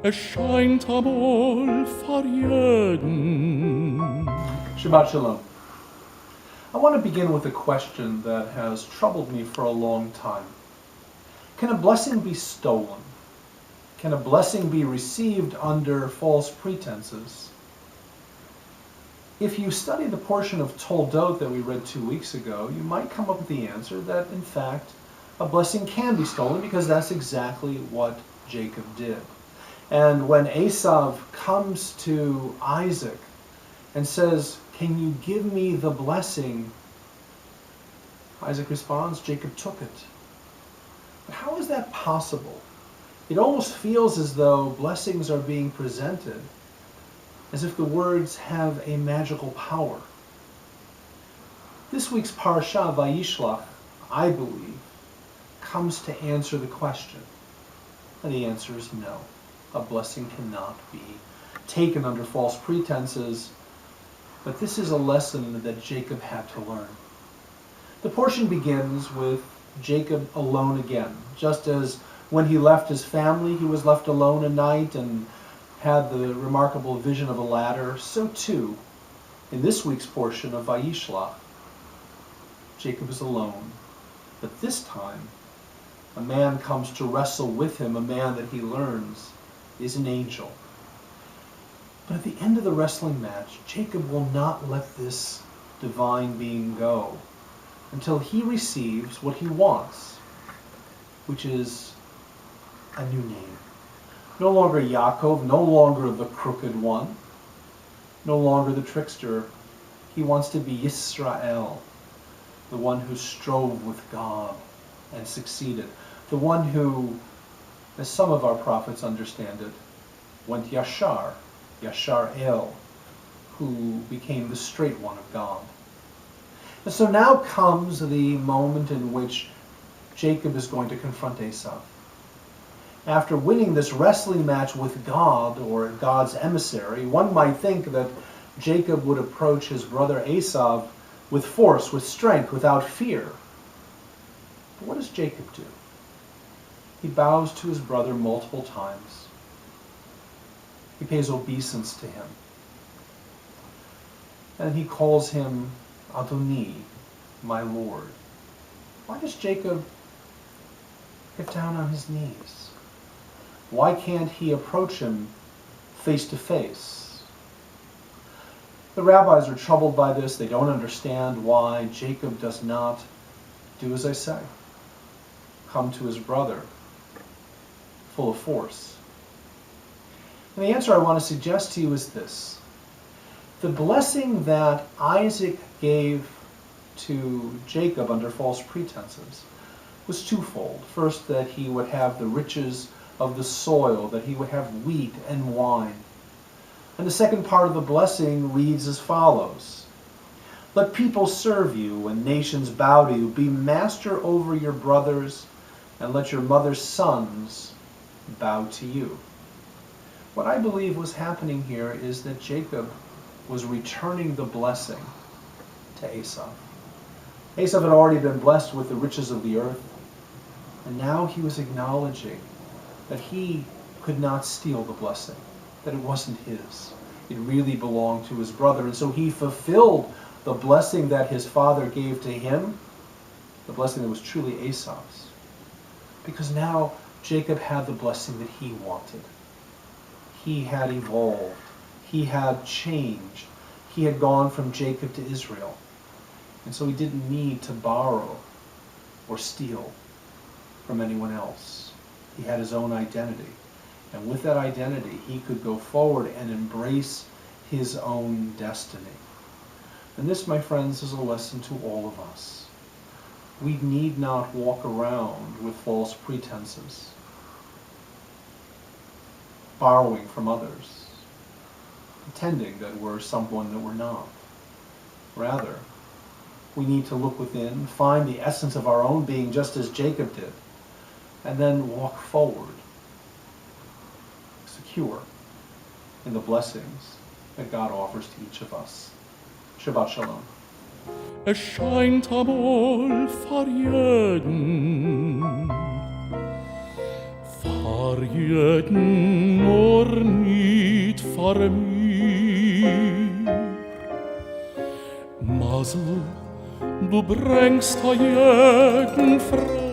es scheint amol vor jeden. Shabbat Shalom. I want to begin with a question that has troubled me for a long time. Can a blessing be stolen? Can a blessing be received under false pretenses? If you study the portion of Toldot that we read 2 weeks ago, you might come up with the answer that, in fact, a blessing can be stolen, because that's exactly what Jacob did. And when Esav comes to Isaac and says, "Can you give me the blessing?" Isaac responds, "Jacob took it." But how is that possible? It almost feels as though blessings are being presented as if the words have a magical power. This week's parasha, Vayishlach, I believe, comes to answer the question. And the answer is no. A blessing cannot be taken under false pretenses, but this is a lesson that Jacob had to learn. The portion begins with Jacob alone again, just as when he left his family, he was left alone at night and had the remarkable vision of a ladder. So too, in this week's portion of Vayishlach, Jacob is alone. But this time, a man comes to wrestle with him, a man that he learns is an angel. But at the end of the wrestling match, Jacob will not let this divine being go until he receives what he wants, which is a new name. No longer Yaakov, no longer the crooked one, no longer the trickster. He wants to be Yisrael, the one who strove with God and succeeded, the one who, as some of our prophets understand it, went Yashar El, who became the straight one of God. And so now comes the moment in which Jacob is going to confront Esav. After winning this wrestling match with God, or God's emissary, one might think that Jacob would approach his brother Esav with force, with strength, without fear. But what does Jacob do? He bows to his brother multiple times. He pays obeisance to him. And he calls him Adoni, my Lord. Why does Jacob get down on his knees? Why can't he approach him face to face? The rabbis are troubled by this. They don't understand why Jacob does not do as I say, come to his brother full of force. And the answer I want to suggest to you is this. The blessing that Isaac gave to Jacob under false pretenses was twofold. First, that he would have the riches of the soil, that he would have wheat and wine. And the second part of the blessing reads as follows: "Let people serve you and nations bow to you. Be master over your brothers, and let your mother's sons bow to you." What I believe was happening here is that Jacob was returning the blessing to Esav. Esav had already been blessed with the riches of the earth, and now he was acknowledging that he could not steal the blessing, that it wasn't his. It really belonged to his brother. And so he fulfilled the blessing that his father gave to him, the blessing that was truly Esav's. Because now Jacob had the blessing that he wanted. He had evolved. He had changed. He had gone from Jacob to Israel. And so he didn't need to borrow or steal from anyone else. He had his own identity. And with that identity, he could go forward and embrace his own destiny. And this, my friends, is a lesson to all of us. We need not walk around with false pretenses, borrowing from others, pretending that we're someone that we're not. Rather, we need to look within, find the essence of our own being, just as Jacob did, and then walk forward, secure in the blessings that God offers to each of us. Shabbat Shalom. Es scheint amol vor jeden. För jeden nur nicht för mir. Masel, du bringst a jeden frei,